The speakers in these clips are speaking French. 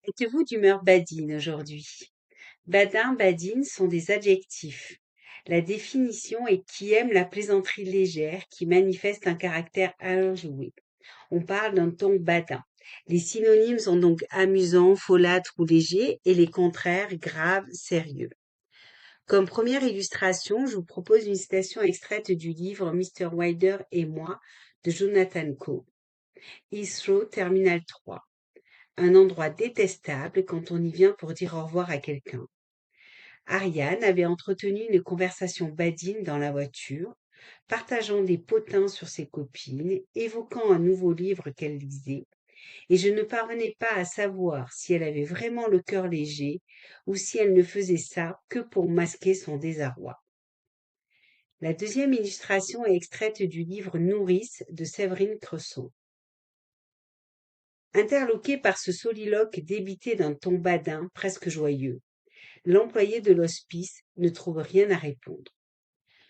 Êtes-vous d'humeur badine aujourd'hui? Badin, badine sont des adjectifs. La définition est qui aime la plaisanterie légère, qui manifeste un caractère enjoué. On parle d'un ton badin. Les synonymes sont donc amusant, folâtre ou léger, et les contraires grave, sérieux. Comme première illustration, je vous propose une citation extraite du livre Mr. Wilder et moi de Jonathan Coe. Heathrow, Terminal 3. Un endroit détestable quand on y vient pour dire au revoir à quelqu'un. Ariane avait entretenu une conversation badine dans la voiture, partageant des potins sur ses copines, évoquant un nouveau livre qu'elle lisait, et je ne parvenais pas à savoir si elle avait vraiment le cœur léger ou si elle ne faisait ça que pour masquer son désarroi. La deuxième illustration est extraite du livre Nourrice de Séverine Creusot. Interloqué par ce soliloque débité d'un ton badin presque joyeux, l'employé de l'hospice ne trouve rien à répondre.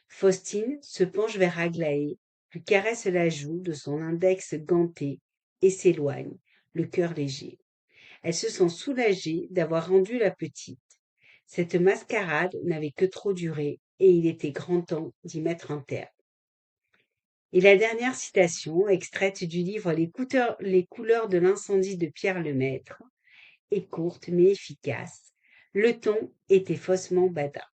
Faustine se penche vers Aglaé, lui caresse la joue de son index ganté et s'éloigne, le cœur léger. Elle se sent soulagée d'avoir rendu la petite. Cette mascarade n'avait que trop duré et il était grand temps d'y mettre un terme. Et la dernière citation, extraite du livre Les couleurs de l'incendie de Pierre Lemaître, est courte mais efficace. Le ton était faussement badin.